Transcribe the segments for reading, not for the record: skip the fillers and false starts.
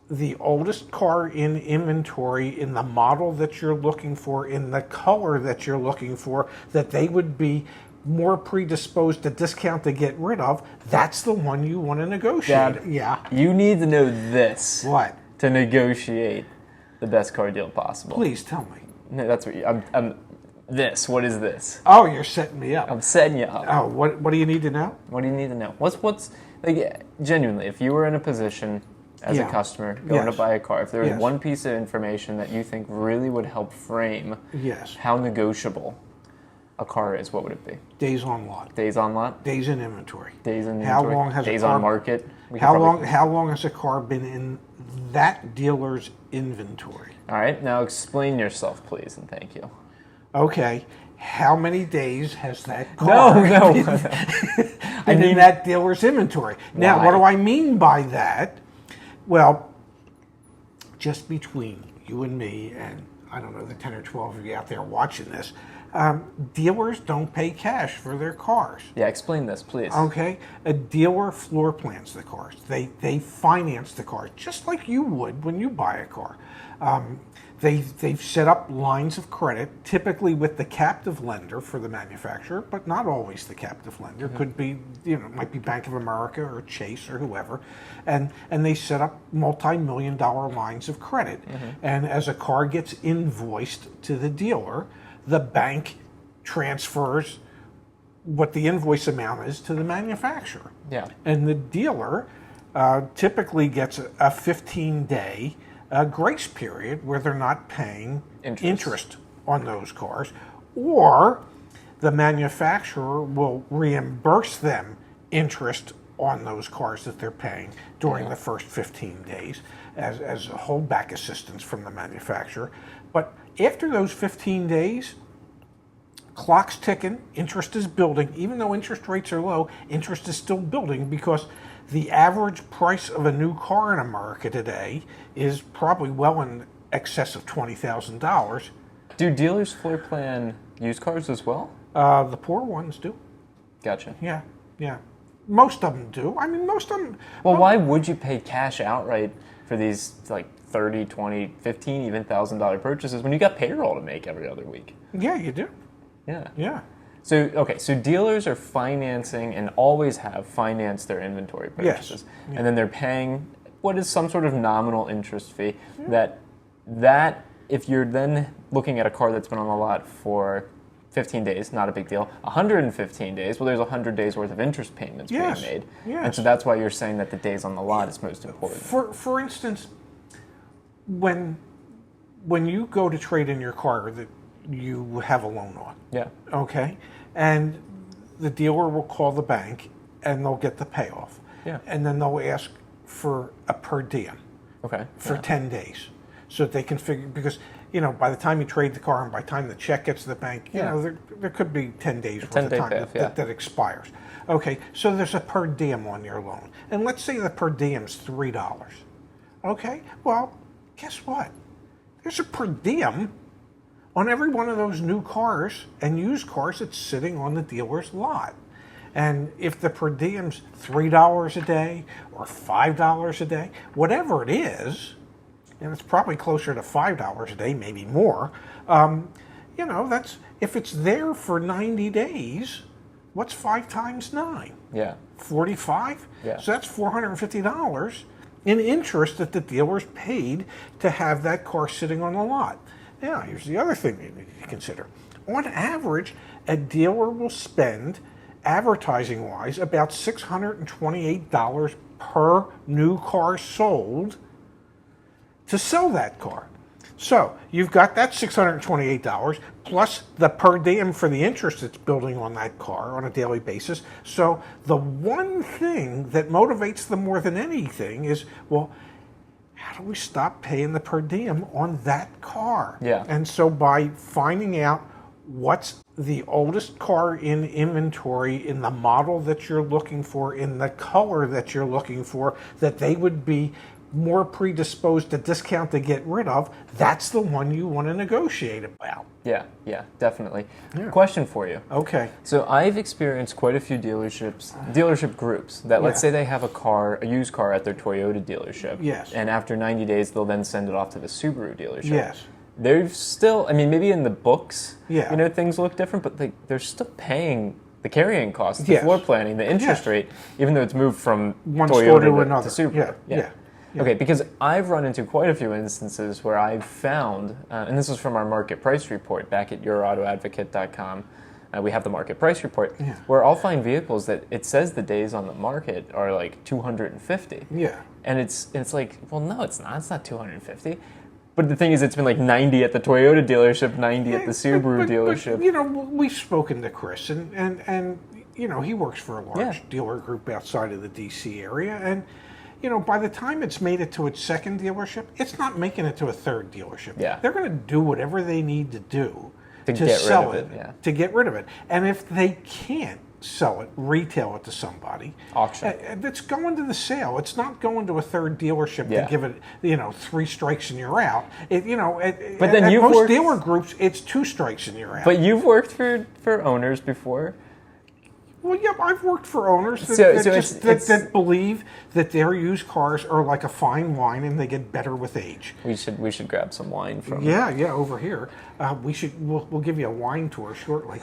the oldest car in inventory in the model that you're looking for, in the color that you're looking for, that they would be more predisposed to discount to get rid of, that's the one you want to negotiate. Dad, yeah. You need to know this. What? To negotiate the best car deal possible. Please tell me. No, that's what I'm this. What is this? Oh, you're setting me up. I'm setting you up. Oh, what do you need to know? What do you need to know? What's like, genuinely, if you were in a position as a customer going to buy a car, if there was one piece of information that you think really would help frame how negotiable a car is, what would it be? Days on lot. Days on lot? Days in inventory. Days in inventory. How long has days a car, on market? How long has a car been in that dealer's inventory? All right, now explain yourself, please, and thank you. Okay, how many days has that car been in that dealer's inventory? Now, what do I mean by that? Well, just between you and me, and I don't know, the 10 or 12 of you out there watching this, dealers don't pay cash for their cars. Yeah, explain this, please. Okay, a dealer floor plans the cars. They finance the cars, just like you would when you buy a car. They've set up lines of credit, typically with the captive lender for the manufacturer, but not always the captive lender. Could be, might be Bank of America or Chase or whoever, and they set up multi-million-dollar lines of credit. And as a car gets invoiced to the dealer, the bank transfers what the invoice amount is to the manufacturer. Yeah. And the dealer typically gets a 15-day grace period where they're not paying interest on those cars, or the manufacturer will reimburse them interest on those cars that they're paying during the first 15 days as a holdback assistance from the manufacturer. But after those 15 days, clock's ticking, interest is building. Even though interest rates are low, interest is still building because the average price of a new car in America today is probably well in excess of $20,000. Do dealers floor plan used cars as well? The poor ones do. Gotcha. Yeah. Most of them do. I mean, most of them... Well, why would you pay cash outright for these, like, $30, $20, $15, even $1,000 purchases when you got payroll to make every other week? Yeah, you do. Yeah. So dealers are financing and always have financed their inventory purchases. Yes. And then they're paying what is some sort of nominal interest fee that if you're then looking at a car that's been on the lot for 15 days, not a big deal. 115 days, well, there's 100 days worth of interest payments being made. Yes. And so that's why you're saying that the days on the lot is most important. For instance, when you go to trade in your car that you have a loan on. Yeah. Okay? And the dealer will call the bank and they'll get the payoff. Yeah. And then they'll ask for a per diem. Okay. For 10 days. So that they can figure, because, by the time you trade the car and by the time the check gets to the bank, there could be 10 days worth of time that expires. Okay, so there's a per diem on your loan. And let's say the per diem's $3. Okay, well, guess what? There's a per diem on every one of those new cars and used cars that's sitting on the dealer's lot. And if the per diem's $3 a day or $5 a day, whatever it is, and it's probably closer to $5 a day, maybe more, that's, if it's there for 90 days, what's 5 times 9? Yeah. 45? Yeah. So that's $450 in interest that the dealer's paid to have that car sitting on the lot. Now, here's the other thing you need to consider. On average, a dealer will spend, advertising-wise, about $628 per new car sold to sell that car. So, you've got that $628 plus the per diem for the interest that's building on that car on a daily basis. So, the one thing that motivates them more than anything is, well, how do we stop paying the per diem on that car? Yeah. And so by finding out what's the oldest car in inventory in the model that you're looking for, in the color that you're looking for, that they would be more predisposed to discount to get rid of, that's the one you want to negotiate about. Yeah, definitely. Yeah. Question for you. Okay. So I've experienced quite a few dealership groups that, let's say they have a used car at their Toyota dealership. Yes. And after 90 days, they'll then send it off to the Subaru dealership. Yes. They're still, I mean, maybe in the books, yeah, things look different, but they're still paying the carrying costs, the floor planning, the interest rate, even though it's moved from one Toyota to another. To Subaru. Yeah. Okay, because I've run into quite a few instances where I've found, and this is from our market price report back at yourautoadvocate.com, we have the market price report, where I'll find vehicles that it says the days on the market are like 250. Yeah. And it's like, well, no, it's not. It's not 250. But the thing is, it's been like 90 at the Toyota dealership, 90 at the Subaru dealership. But, we've spoken to Chris, and he works for a large dealer group outside of the D.C. area, and by the time it's made it to its second dealership, it's not making it to a third dealership. Yeah. They're going to do whatever they need to do to sell it, to get rid of it. And if they can't sell it, retail it to somebody, auction, it's going to the sale. It's not going to a third dealership to give it, 3 strikes and you're out. But then at most dealer groups, it's 2 strikes and you're out. But you've worked for owners before. Well, yeah, I've worked for owners that believe that their used cars are like a fine wine and they get better with age. We should grab some wine from. Yeah, over here. We'll give you a wine tour shortly.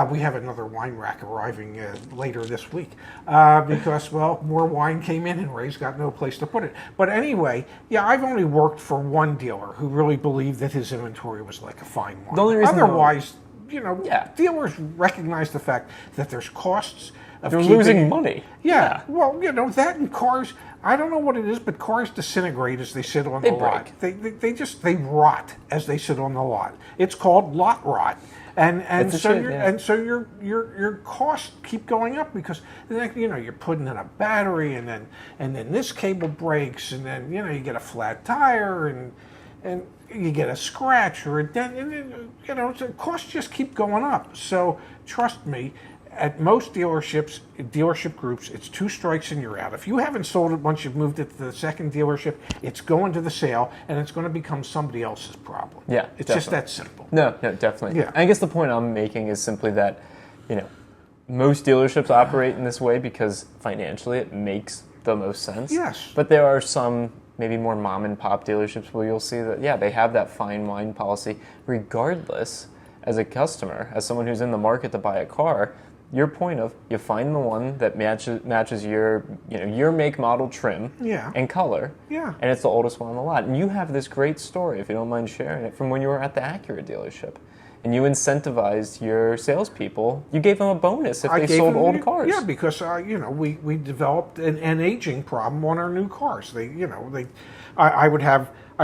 We have another wine rack arriving later this week because more wine came in and Ray's got no place to put it. But anyway, I've only worked for one dealer who really believed that his inventory was like a fine wine. The only reason otherwise. Dealers recognize the fact that there's costs of they're losing money. Yeah. Well, that and cars, I don't know what it is, but cars disintegrate as they sit on the lot. They rot as they sit on the lot. It's called lot rot. And so your costs keep going up because you're putting in a battery and then this cable breaks and then you get a flat tire and you get a scratch or a dent, and the costs just keep going up. So trust me, at most dealership groups, it's 2 strikes and you're out. If you haven't sold it once you've moved it to the second dealership, it's going to the sale and it's going to become somebody else's problem. Yeah, it's just that simple. No, definitely. Yeah. I guess the point I'm making is simply that, most dealerships operate in this way because financially it makes the most sense. Yes. But there are some maybe more mom and pop dealerships where you'll see that, they have that fine wine policy regardless. As a customer, as someone who's in the market to buy a car, your point of you find the one that matches your make, model, trim, and color, and it's the oldest one on the lot. And you have this great story, if you don't mind sharing it, from when you were at the Acura dealership. And you incentivized your salespeople. You gave them a bonus if they sold old cars. Yeah, because we developed an aging problem on our new cars. I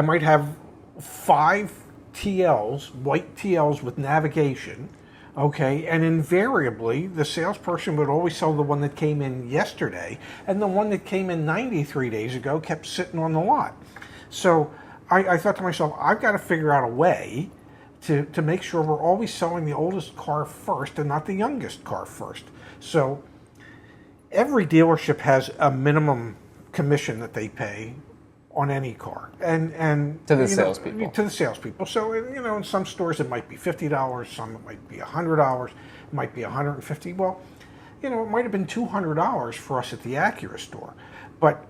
might have 5 TLs, white TLs with navigation. Okay, and invariably the salesperson would always sell the one that came in yesterday, and the one that came in 93 days ago kept sitting on the lot. So I thought to myself, I've got to figure out a way to make sure we're always selling the oldest car first and not the youngest car first. So every dealership has a minimum commission that they pay on any car, and to the salespeople. To the salespeople. So in some stores it might be $50, some it might be $100, it might be $150. Well, it might have been $200 for us at the Acura store, but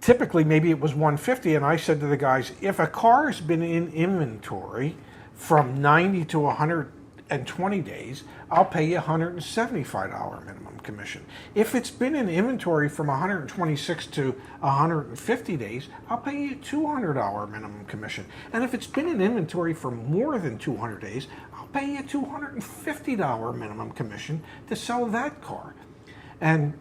typically maybe it was $150. And I said to the guys, if a car has been in inventory from 90 to 120 days, I'll pay you $175 minimum commission. If it's been in inventory from 126 to 150 days, I'll pay you $200 minimum commission. And if it's been in inventory for more than 200 days, I'll pay you $250 minimum commission to sell that car. And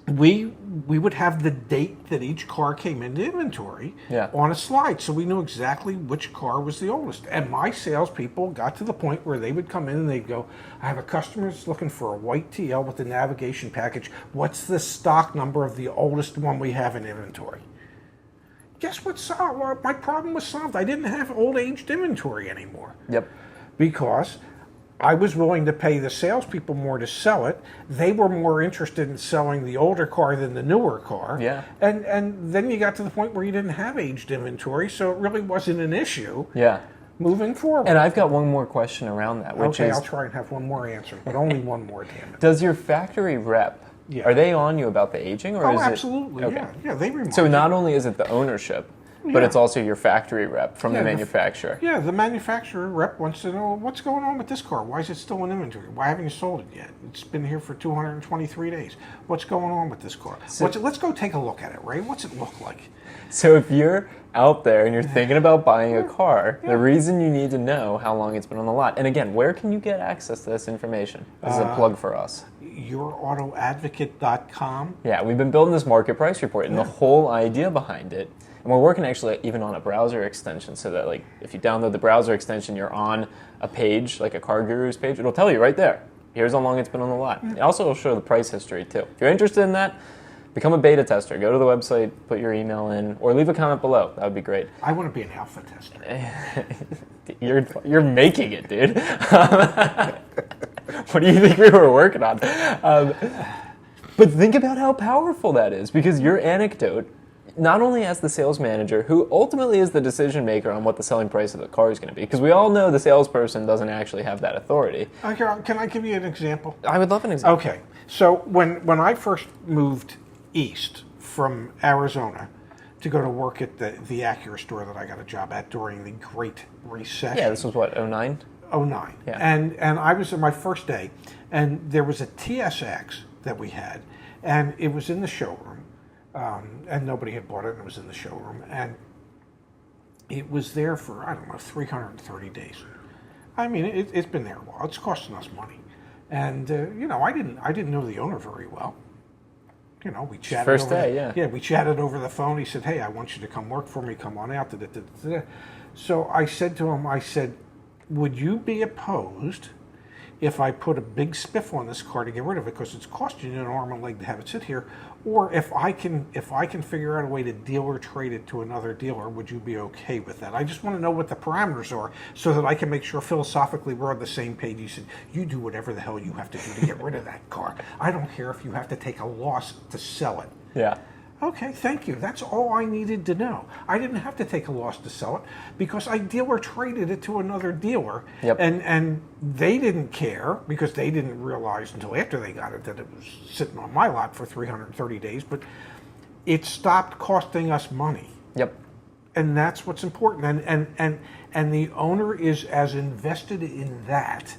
we would have the date that each car came into inventory on a slide, so we knew exactly which car was the oldest. And my salespeople got to the point where they would come in and they'd go, I have a customer that's looking for a white TL with the navigation package. What's the stock number of the oldest one we have in inventory? Guess what? My problem was solved. I didn't have old aged inventory anymore. Yep. Because I was willing to pay the salespeople more to sell it. They were more interested in selling the older car than the newer car. Yeah. And then you got to the point where you didn't have aged inventory, so it really wasn't an issue. Yeah. Moving forward. And I've got one more question around that, which okay, is... I'll try and have one more answer, but only one more, damn it. Does your factory rep, are they on you about the aging? Or is absolutely, it, okay. Yeah, they remind So you. not only is it the ownership, but it's also your factory rep from the manufacturer. The manufacturer rep wants to know, what's going on with this car? Why is it still in inventory? Why haven't you sold it yet? It's been here for 223 days. What's going on with this car? So, let's go take a look at it, Ray. What's it look like? So if you're out there and you're thinking about buying a car, the reason you need to know how long it's been on the lot. And again, where can you get access to this information? This is a plug for us. YourAutoAdvocate.com. Yeah, we've been building this market price report, and the whole idea behind it, and we're working actually even on a browser extension, so that like if you download the browser extension, you're on a page, like a Car Guru's page, it'll tell you right there, here's how long it's been on the lot. It also will show the price history too. If you're interested in that, become a beta tester. Go to the website, put your email in, or leave a comment below. That would be great. I want to be an alpha tester. You're making it, dude. What do you think we were working on? But think about how powerful that is, because your anecdote, not only as the sales manager, who ultimately is the decision maker on what the selling price of the car is going to be, because we all know the salesperson doesn't actually have that authority. Can I give you an example? I would love an example. Okay, so when I first moved east from Arizona to go to work at the Acura store that I got a job at during the Great Recession. Yeah, this was what, 09? 09. Yeah. And I was there my first day, and there was a TSX that we had, and it was in the showroom, and nobody had bought it, and it was in the showroom, and it was there for, I don't know, 330 days. I mean, it's been there a while. It's costing us money. And, I didn't know the owner very well. We chatted. First day, yeah. Yeah, we chatted over the phone. He said, hey, I want you to come work for me. Come on out. So I said to him, would you be opposed if I put a big spiff on this car to get rid of it because it's costing you an arm and leg to have it sit here, or if I can figure out a way to deal or trade it to another dealer, would you be okay with that? I just want to know what the parameters are so that I can make sure philosophically we're on the same page. He said, you do whatever the hell you have to do to get rid of that car. I don't care if you have to take a loss to sell it. Yeah. Okay, thank you. That's all I needed to know. I didn't have to take a loss to sell it because I dealer traded it to another dealer. Yep. And they didn't care because they didn't realize until after they got it that it was sitting on my lot for 330 days. But it stopped costing us money. Yep. And that's what's important. And the owner is as invested in that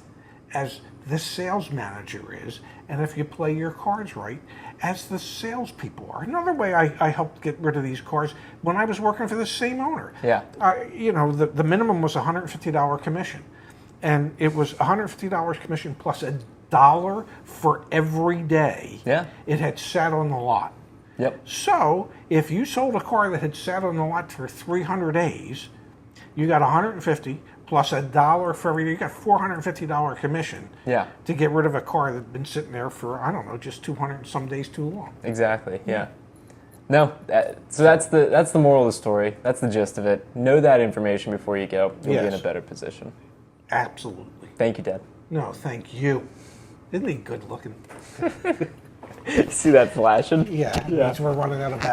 as the sales manager is, and if you play your cards right, as the salespeople are. Another way I helped get rid of these cars when I was working for the same owner. Yeah. The minimum was $150 commission, and it was $150 commission plus $1 for every day. Yeah. It had sat on the lot. Yep. So if you sold a car that had sat on the lot for 300 days, you got $150 plus $1 for every day. You got $450 commission. Yeah. To get rid of a car that's been sitting there for, I don't know, just 200 and some days too long. Exactly. Yeah. No. So that's the moral of the story. That's the gist of it. Know that information before you go. You'll be in a better position. Absolutely. Thank you, Dad. No, thank you. Isn't he good looking? See that flashing? Yeah. Means we're running out of battery.